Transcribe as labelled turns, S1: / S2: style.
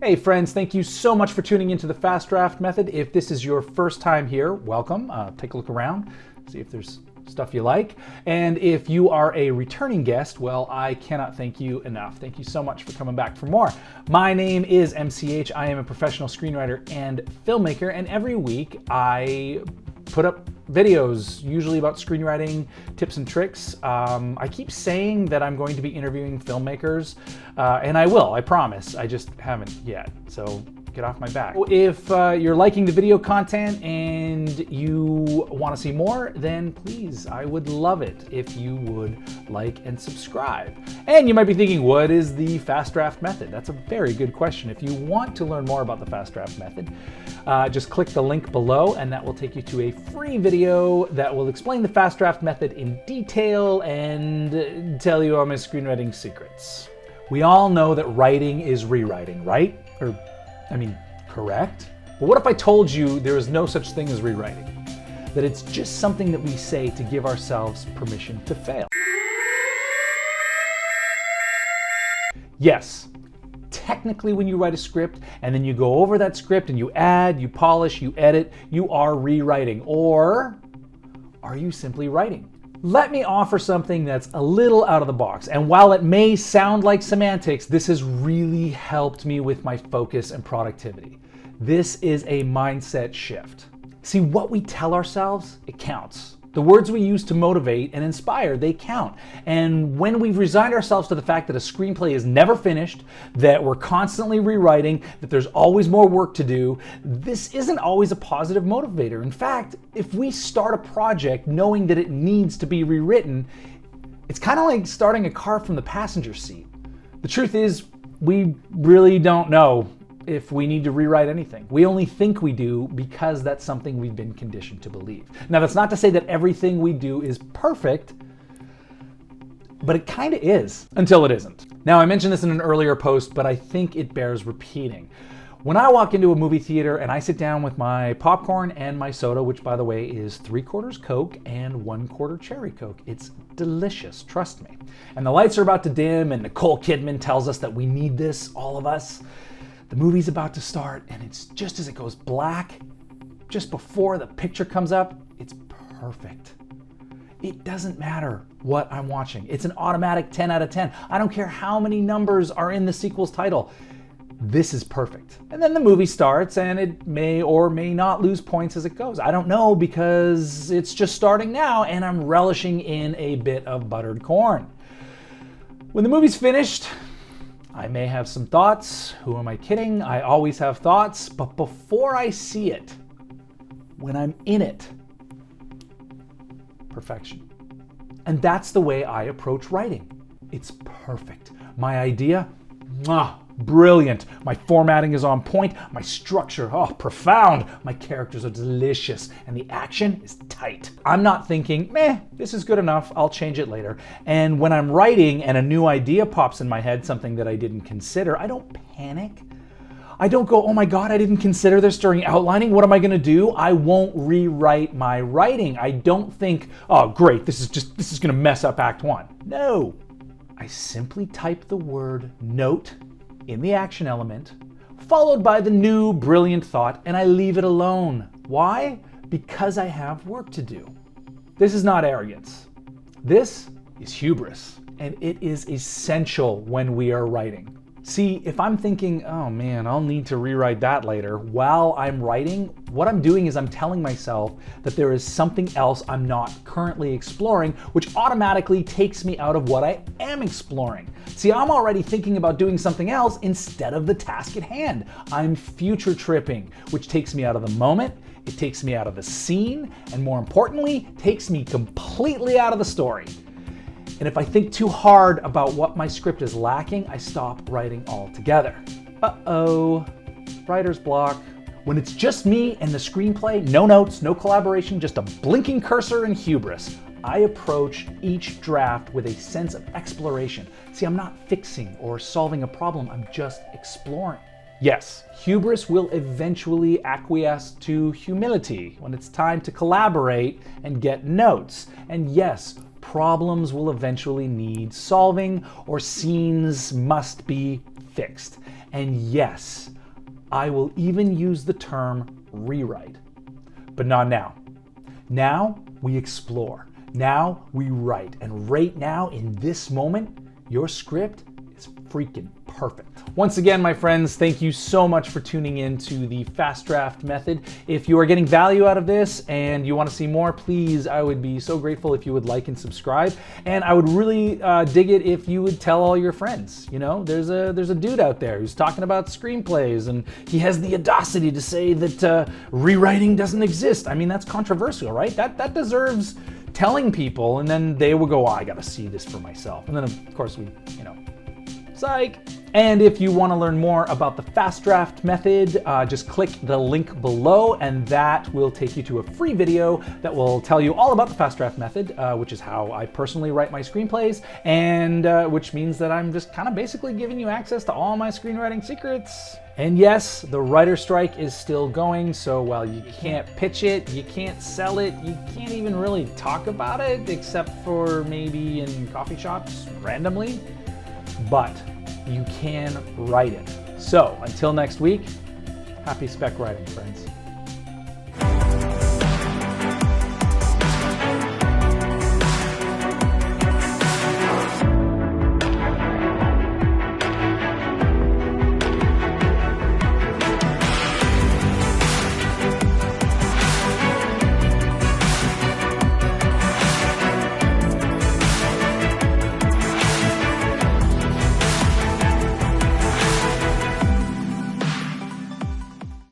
S1: Hey friends, thank you so much for tuning into the Fast Draft Method. If this is your first time here, welcome. Take a look around, see if there's stuff you like. And if you are a returning guest, well, I cannot thank you enough. Thank you so much for coming back for more. My name is MCH. I am a professional screenwriter and filmmaker, and every week I put up videos, usually about screenwriting tips and tricks. I keep saying that I'm going to be interviewing filmmakers, and I will, I promise. I just haven't yet, so get off my back. If you're liking the video content and you want to see more, then please, I would love it if you would like and subscribe. And you might be thinking, what is the Fast Draft Method? That's a very good question. If you want to learn more about the Fast Draft Method, just click the link below and that will take you to a free video that will explain the Fast Draft Method in detail and tell you all my screenwriting secrets. We all know that writing is rewriting, right? Correct? But what if I told you there is no such thing as rewriting? That it's just something that we say to give ourselves permission to fail. Yes, technically when you write a script and then you go over that script and you add, you polish, you edit, you are rewriting. Or are you simply writing? Let me offer something that's a little out of the box. And while it may sound like semantics, this has really helped me with my focus and productivity. This is a mindset shift. See, what we tell ourselves, it counts. The words we use to motivate and inspire, they count. And when we've resigned ourselves to the fact that a screenplay is never finished, that we're constantly rewriting, that there's always more work to do, this isn't always a positive motivator. In fact, if we start a project knowing that it needs to be rewritten, it's kind of like starting a car from the passenger seat. The truth is, we really don't know if we need to rewrite anything. We only think we do because that's something we've been conditioned to believe. Now, that's not to say that everything we do is perfect, but it kind of is until it isn't. Now, I mentioned this in an earlier post, but I think it bears repeating. When I walk into a movie theater and I sit down with my popcorn and my soda, which by the way is 3/4 Coke and 1/4 Cherry Coke, it's delicious, trust me. And the lights are about to dim and Nicole Kidman tells us that we need this, all of us. The movie's about to start and it's just as it goes black, just before the picture comes up, it's perfect. It doesn't matter what I'm watching. It's an automatic 10 out of 10. I don't care how many numbers are in the sequel's title. This is perfect. And then the movie starts and it may or may not lose points as it goes. I don't know because it's just starting now and I'm relishing in a bit of buttered corn. When the movie's finished, I may have some thoughts. Who am I kidding? I always have thoughts, but before I see it, when I'm in it, perfection. And that's the way I approach writing. It's perfect. My idea, brilliant. My formatting is on point. My structure, profound. My characters are delicious. And the action is tight. I'm not thinking, this is good enough. I'll change it later. And when I'm writing and a new idea pops in my head, something that I didn't consider, I don't panic. I don't go, oh my God, I didn't consider this during outlining. What am I going to do? I won't rewrite my writing. I don't think, oh great, this is going to mess up Act 1. No. I simply type the word note in the action element, followed by the new brilliant thought, and I leave it alone. Why? Because I have work to do. This is not arrogance. This is hubris, and it is essential when we are writing. See, if I'm thinking, oh man, I'll need to rewrite that later, while I'm writing, what I'm doing is I'm telling myself that there is something else I'm not currently exploring, which automatically takes me out of what I am exploring. See, I'm already thinking about doing something else instead of the task at hand. I'm future tripping, which takes me out of the moment, it takes me out of the scene, and more importantly, takes me completely out of the story. And if I think too hard about what my script is lacking, I stop writing altogether. Uh-oh, writer's block. When it's just me and the screenplay, no notes, no collaboration, just a blinking cursor and hubris, I approach each draft with a sense of exploration. See, I'm not fixing or solving a problem, I'm just exploring. Yes, hubris will eventually acquiesce to humility when it's time to collaborate and get notes. And yes, problems will eventually need solving or scenes must be fixed. And yes, I will even use the term rewrite. But not now. Now we explore. Now we write. And right now, in this moment, your script is freaking perfect. Once again, my friends, thank you so much for tuning in to the Fast Draft Method. If you are getting value out of this and you want to see more, please, I would be so grateful if you would like and subscribe. And I would really dig it if you would tell all your friends. You know, there's a dude out there who's talking about screenplays, and he has the audacity to say that rewriting doesn't exist. I mean, that's controversial, right? That deserves telling people, and then they will go, oh, I gotta see this for myself. And then of course we, psych. And if you want to learn more about the Fast Draft Method, just click the link below, and that will take you to a free video that will tell you all about the Fast Draft Method, which is how I personally write my screenplays, and which means that I'm just kind of basically giving you access to all my screenwriting secrets. And yes, the writer strike is still going, so while you can't pitch it, you can't sell it, you can't even really talk about it, except for maybe in coffee shops randomly, but you can write it. So until next week, happy spec writing, friends.